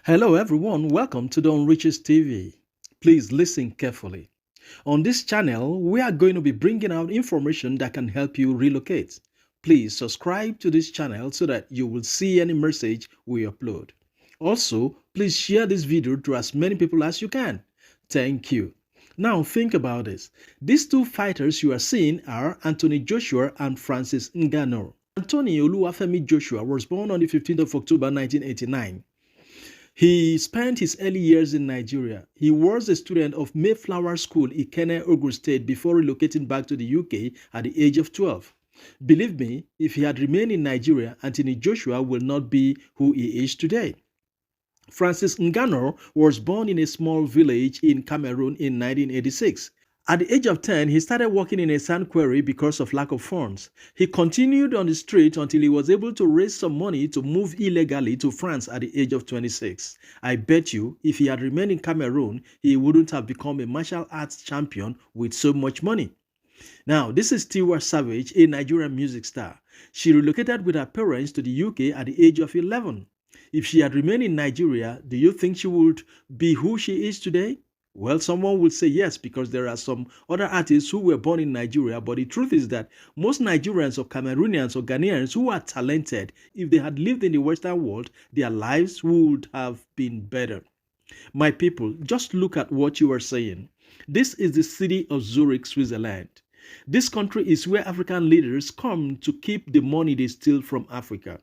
Hello, everyone. Welcome to Don Riches TV. Please listen carefully. On this channel, we are going to be bringing out information that can help you relocate. Please subscribe to this channel so that you will see any message we upload. Also, please share this video to as many people as you can. Thank you. Now, think about this. These two fighters you are seeing are Anthony Joshua and Francis Ngannou. Anthony Oluwafemi Joshua was born on the 15th of October 1989. He spent his early years in Nigeria. He was a student of Mayflower School, Ikenne, Ogun State, before relocating back to the UK at the age of 12. Believe me, if he had remained in Nigeria, Anthony Joshua will not be who he is today. Francis Ngannou was born in a small village in Cameroon in 1986. At the age of 10, he started working in a sand quarry because of lack of funds. He continued on the street until he was able to raise some money to move illegally to France at the age of 26. I bet you, if he had remained in Cameroon, he wouldn't have become a martial arts champion with so much money. Now, this is Tiwa Savage, a Nigerian music star. She relocated with her parents to the UK at the age of 11. If she had remained in Nigeria, do you think she would be who she is today? Well, someone will say yes, because there are some other artists who were born in Nigeria, but the truth is that most Nigerians or Cameroonians or Ghanaians who are talented, if they had lived in the Western world, their lives would have been better. My people, just look at what you are saying. This is the city of Zurich, Switzerland. This country is where African leaders come to keep the money they steal from Africa.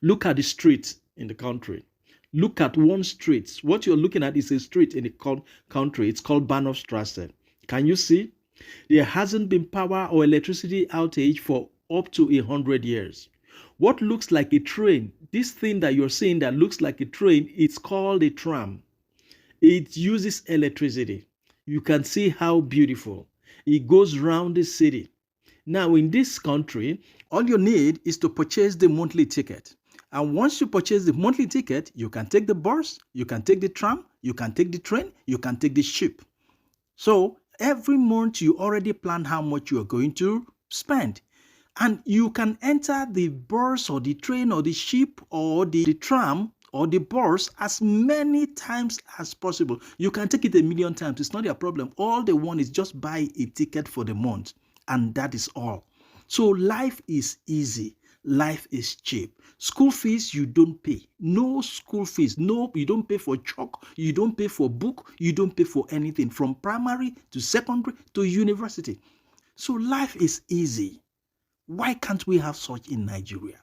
Look at the streets in the country. Look at one street. What you're looking at is a street in the country. It's called Bahnhofstrasse. Can you see? There hasn't been power or electricity outage for up to 100 years. What looks like a train, this thing that you're seeing that looks like a train, it's called a tram. It uses electricity. You can see how beautiful. It goes around the city. Now, in this country, all you need is to purchase the monthly ticket. And once you purchase the monthly ticket, you can take the bus, you can take the tram, you can take the train, you can take the ship. So every month you already plan how much you are going to spend. And you can enter the bus or the train or the ship or the tram or the bus as many times as possible. You can take it 1,000,000 times. It's not your problem. All they want is just buy a ticket for the month. And that is all. So life is easy. Life is cheap. School fees, you don't pay. No school fees. No, you don't pay for chalk. You don't pay for book. You don't pay for anything from primary to secondary to university. So life is easy. Why can't we have such in Nigeria?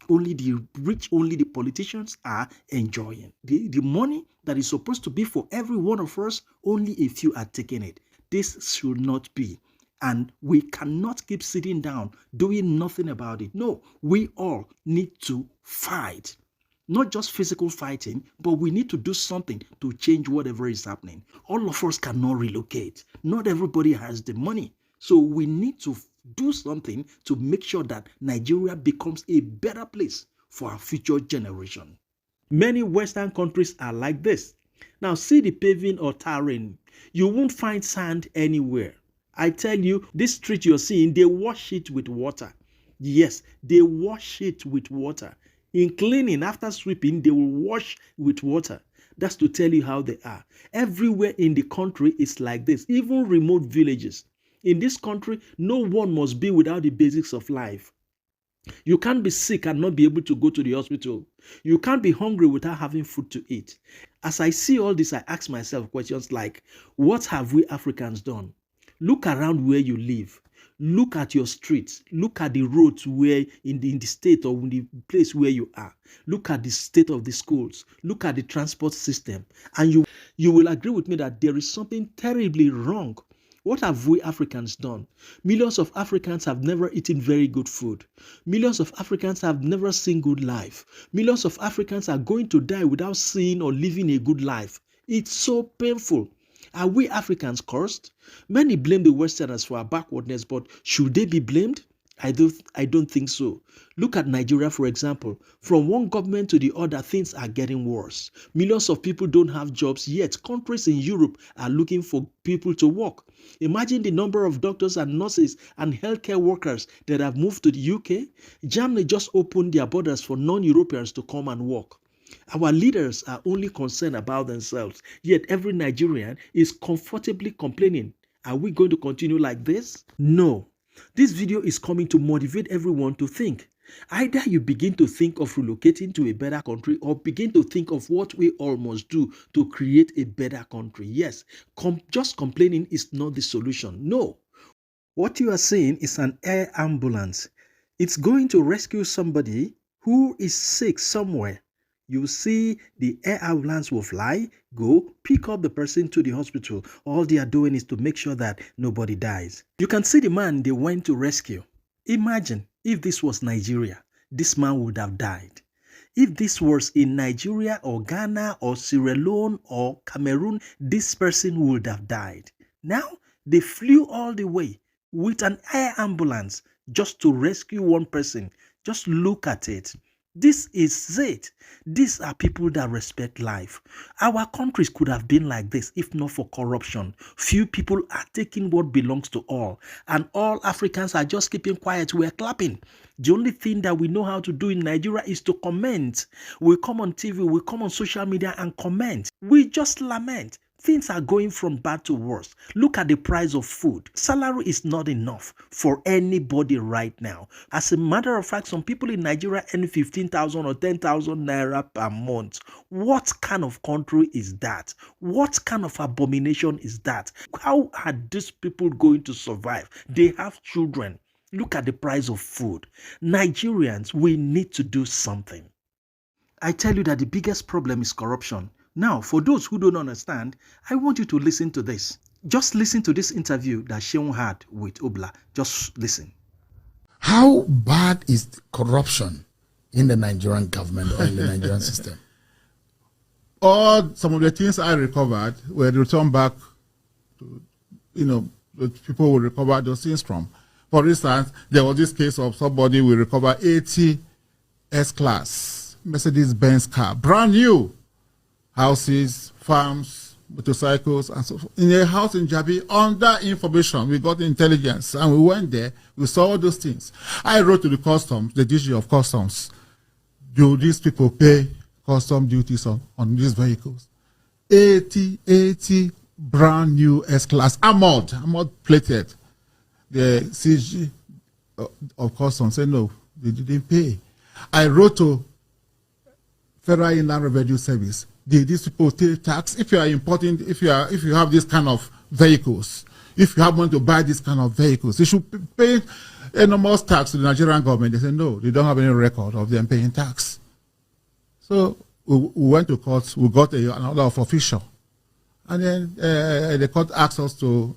Only the rich, only the politicians are enjoying. The money that is supposed to be for every one of us, only a few are taking it. This should not be. And we cannot keep sitting down doing nothing about it. No, we all need to fight. Not just physical fighting, but we need to do something to change whatever is happening. All of us cannot relocate. Not everybody has the money. So we need to do something to make sure that Nigeria becomes a better place for our future generation. Many Western countries are like this. Now see the paving or tarring. You won't find sand anywhere. I tell you, this street you're seeing, they wash it with water. Yes, they wash it with water. In cleaning, after sweeping, they will wash with water. That's to tell you how they are. Everywhere in the country is like this, even remote villages. In this country, no one must be without the basics of life. You can't be sick and not be able to go to the hospital. You can't be hungry without having food to eat. As I see all this, I ask myself questions like, what have we Africans done? Look around where you live. Look at your streets. Look at the roads where in the state or in the place where you are. Look at the state of the schools. Look at the transport system. And you will agree with me that there is something terribly wrong. What have we Africans done? Millions of Africans have never eaten very good food. Millions of Africans have never seen good life. Millions of Africans are going to die without seeing or living a good life. It's so painful. Are we Africans cursed? Many blame the Westerners for our backwardness, but should they be blamed? I don't think so. Look at Nigeria, for example. From one government to the other, things are getting worse. Millions of people don't have jobs, yet countries in Europe are looking for people to work. Imagine the number of doctors and nurses and healthcare workers that have moved to the UK. Germany just opened their borders for non-Europeans to come and work. Our leaders are only concerned about themselves, yet every Nigerian is comfortably complaining. Are we going to continue like this? No. This video is coming to motivate everyone to think. Either you begin to think of relocating to a better country or begin to think of what we all must do to create a better country. Yes, just complaining is not the solution. No. What you are seeing is an air ambulance. It's going to rescue somebody who is sick somewhere. You see the air ambulance will fly, go, pick up the person to the hospital. All they are doing is to make sure that nobody dies. You can see the man they went to rescue. Imagine if this was Nigeria, this man would have died. If this was in Nigeria or Ghana or Sierra Leone or Cameroon, this person would have died. Now, they flew all the way with an air ambulance just to rescue one person. Just look at it. This is it. These are people that respect life. Our countries could have been like this if not for corruption. Few people are taking what belongs to all, and all Africans are just keeping quiet. We're clapping. The only thing that we know how to do in Nigeria is to comment. We come on TV, we come on social media and comment. We just lament. Things are going from bad to worse. Look at the price of food. Salary is not enough for anybody right now. As a matter of fact, some people in Nigeria earn 15,000 or 10,000 naira per month. What kind of country is that? What kind of abomination is that? How are these people going to survive? They have children. Look at the price of food. Nigerians, we need to do something. I tell you that the biggest problem is corruption. Now, for those who don't understand, I want you to listen to this. Just listen to this interview that Sheon had with Obla. Just listen. How bad is corruption in the Nigerian government or in the Nigerian system? Some of the things I recovered were returned back to, the people will recover those things from. For instance, there was this case of somebody will recover 80 S-Class Mercedes-Benz car, brand new. Houses, farms, motorcycles, and so forth. In a house in Jabi, under information, we got intelligence, and we went there, we saw all those things. I wrote to the customs, the DG of customs, do these people pay custom duties on these vehicles? 80 brand new S-Class, armored plated. The CG of customs said no, they didn't pay. I wrote to Federal Inland Revenue Service. These people pay tax? If you are importing, if you have this kind of vehicles, if you have money to buy this kind of vehicles, you should pay enormous tax to the Nigerian government. They say no, they don't have any record of them paying tax. So we went to court. We got an order of official, and then the court asked us to,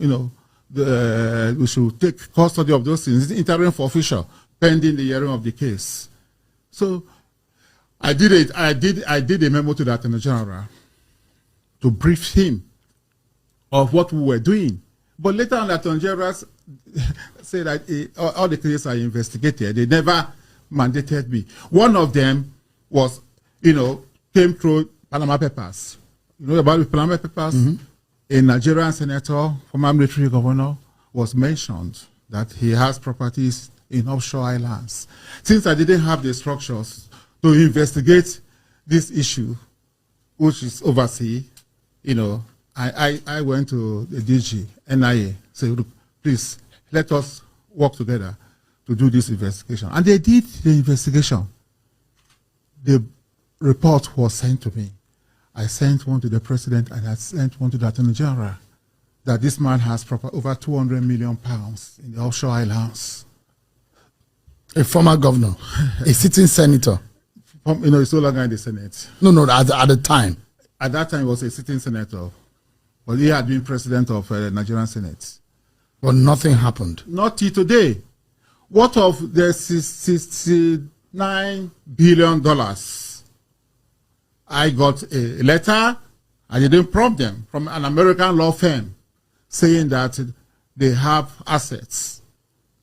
we should take custody of those things. It's interim for official pending the hearing of the case. So I did a memo to the Attorney General to brief him of what we were doing. But later on, the Attorney General said that all the cases are investigated. They never mandated me. One of them was, came through Panama Papers. You know about the Panama Papers? Mm-hmm. A Nigerian senator, former military governor, was mentioned that he has properties in offshore islands. Since I didn't have the structures to investigate this issue, which is overseas, I went to the DG, NIA, said, look, please, let us work together to do this investigation. And they did the investigation. The report was sent to me. I sent one to the president and I sent one to the Attorney General that this man has over 200 million pounds in the offshore islands. A former governor, a sitting senator. He's no longer in the Senate. No, at the time. At that time, he was a sitting senator. But he had been president of the Nigerian Senate. But nothing happened. Not till today. What of the $69 billion? I got a letter, I didn't prompt them, from an American law firm saying that they have assets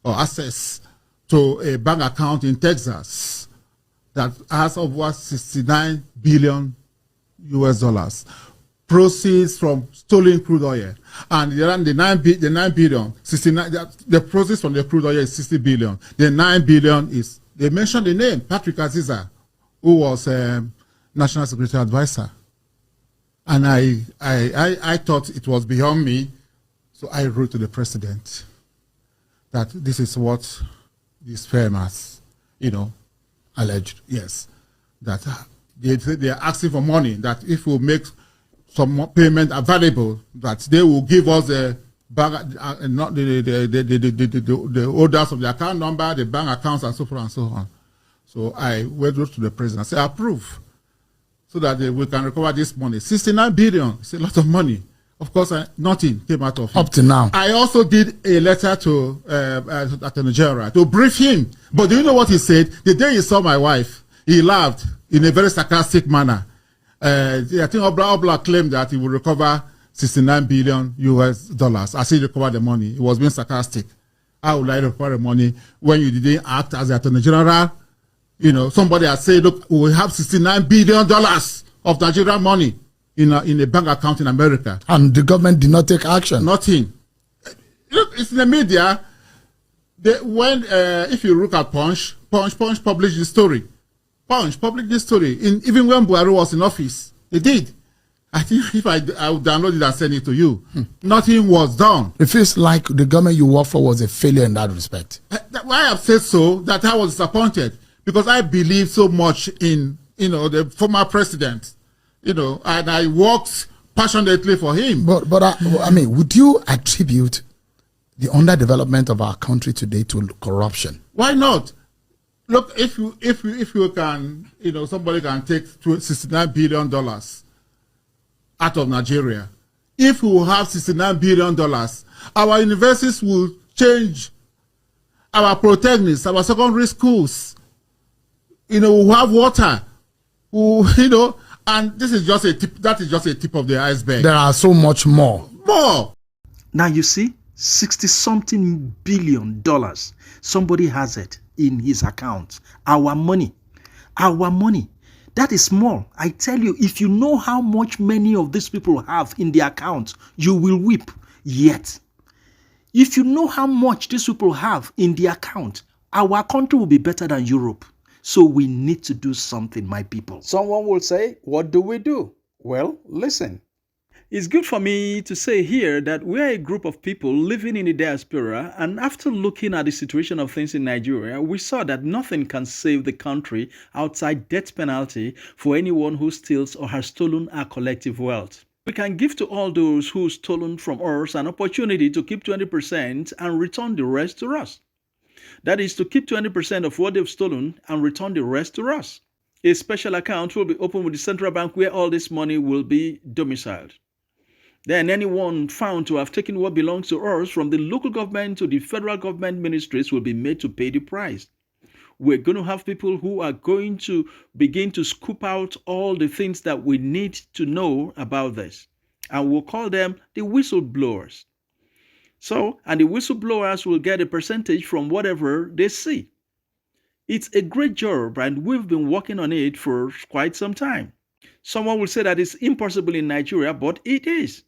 or access to a bank account in Texas that has over 69 billion US dollars. Proceeds from stolen crude oil. And the 9 billion, 69, the proceeds from the crude oil is 60 billion. The 9 billion is, they mentioned the name, Patrick Aziza, who was national security advisor. And I thought it was beyond me, so I wrote to the president that this is what this firm has, alleged. Yes, that they are asking for money. That if we make some payment available, that they will give us the bank, not the holders of the account number, the bank accounts, and so forth and so on. So I went to the president and said, approve, so that we can recover this money. 69 billion. It's a lot of money. Of course, nothing came out of it. Up to now. I also did a letter to Attorney General to brief him. But do you know what he said? The day he saw my wife, he laughed in a very sarcastic manner. I think Obla claimed that he would recover 69 billion US dollars as he recovered the money. He was being sarcastic. How would I recover the money when you didn't act as the Attorney General? Somebody has said, look, we have $69 billion of Nigerian money in a bank account in America. And the government did not take action. Nothing. Look, it's in the media. If you look at Punch published the story. Punch published this story. Even when Buhari was in office, they did. I think if I would download it and send it to you, nothing was done. It feels like the government you work for was a failure in that respect. Why I've said so, that I was disappointed, because I believe so much in the former president, and I worked passionately for him. But I mean, would you attribute the underdevelopment of our country today to corruption? Why not? Look, if you can, somebody can take $69 billion out of Nigeria. If we have $69 billion, our universities will change, our polytechnics, our secondary schools, we'll have water, and this is just a tip. That is just a tip of the iceberg. There are so much more. Now you see, 60-something billion dollars. Somebody has it in his account. Our money. That is small. I tell you, if you know how much many of these people have in their account, you will weep. Yet, if you know how much these people have in their account, our country will be better than Europe. So we need to do something, my people. Someone will say, what do we do? Well, listen. It's good for me to say here that we are a group of people living in the diaspora, and after looking at the situation of things in Nigeria, we saw that nothing can save the country outside death penalty for anyone who steals or has stolen our collective wealth. We can give to all those who stolen from us an opportunity to keep 20% and return the rest to us. That is, to keep 20% of what they've stolen and return the rest to us. A special account will be opened with the central bank where all this money will be domiciled. Then anyone found to have taken what belongs to us from the local government to the federal government ministries will be made to pay the price. We're going to have people who are going to begin to scoop out all the things that we need to know about this. And we'll call them the whistleblowers. And the whistleblowers will get a percentage from whatever they see. It's a great job, and we've been working on it for quite some time. Someone will say that it's impossible in Nigeria, but it is.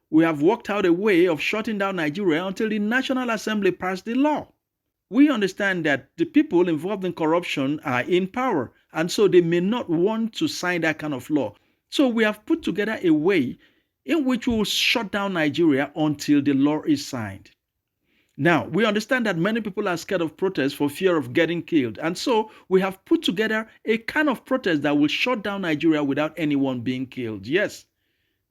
We have worked out a way of shutting down Nigeria until the National Assembly passed the law. We understand that the people involved in corruption are in power, and so they may not want to sign that kind of law. So we have put together a way in which we will shut down Nigeria until the law is signed. Now, we understand that many people are scared of protest for fear of getting killed, and so we have put together a kind of protest that will shut down Nigeria without anyone being killed. Yes,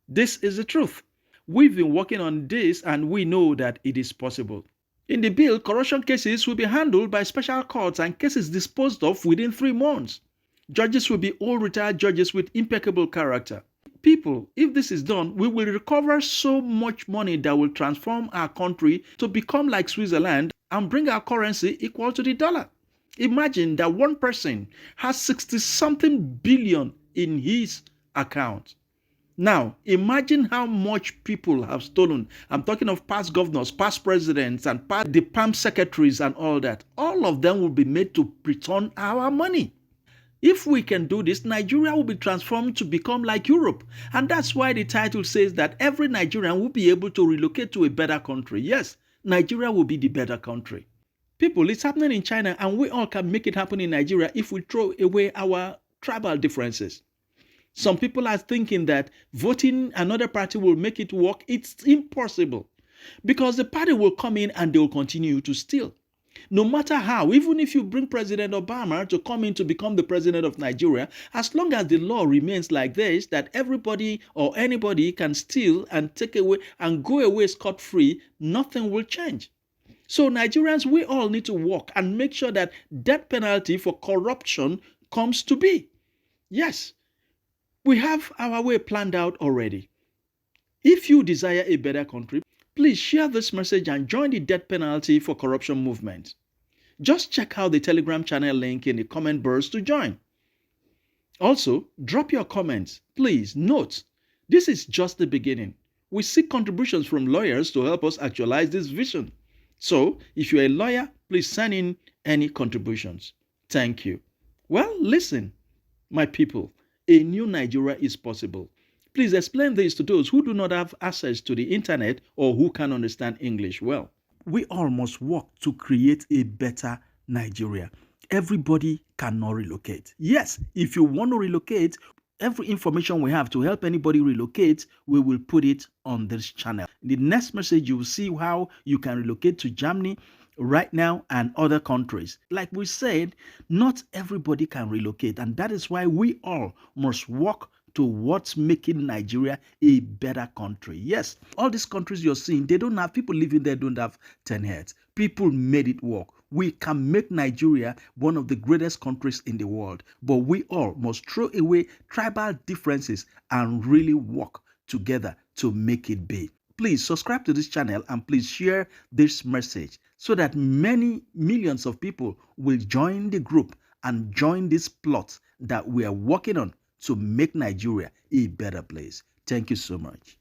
this is the truth. We've been working on this, and we know that it is possible. In the bill, corruption cases will be handled by special courts and cases disposed of within 3 months. Judges will be all retired judges with impeccable character. People, if this is done, we will recover so much money that will transform our country to become like Switzerland and bring our currency equal to the dollar. Imagine that one person has 60-something billion in his account. Now, imagine how much people have stolen. I'm talking of past governors, past presidents, and past the PAM secretaries and all that. All of them will be made to return our money. If we can do this, Nigeria will be transformed to become like Europe. And that's why the title says that every Nigerian will be able to relocate to a better country. Yes, Nigeria will be the better country. People, it's happening in China, and we all can make it happen in Nigeria if we throw away our tribal differences. Some people are thinking that voting another party will make it work. It's impossible because the party will come in and they will continue to steal. No matter how, even if you bring President Obama to come in to become the president of Nigeria, as long as the law remains like this, that everybody or anybody can steal and take away and go away scot-free, nothing will change. So Nigerians, we all need to work and make sure that death penalty for corruption comes to be. Yes, we have our way planned out already. If you desire a better country, please share this message and join the death penalty for corruption movement. Just check out the Telegram channel link in the comment box to join. Also, drop your comments. Please note, this is just the beginning. We seek contributions from lawyers to help us actualize this vision. So, if you're a lawyer, please send in any contributions. Thank you. Well, listen, my people, a new Nigeria is possible. Please explain this to those who do not have access to the internet or who can understand English well. We all must work to create a better Nigeria. Everybody cannot relocate. Yes, if you want to relocate, every information we have to help anybody relocate, we will put it on this channel. In the next message, you will see how you can relocate to Germany right now and other countries. Like we said, not everybody can relocate, and that is why we all must work towards making Nigeria a better country. Yes, all these countries you're seeing, they don't have people living there, don't have 10 heads. People made it work. We can make Nigeria one of the greatest countries in the world, but we all must throw away tribal differences and really work together to make it big. Please subscribe to this channel and please share this message so that many millions of people will join the group and join this plot that we are working on to make Nigeria a better place. Thank you so much.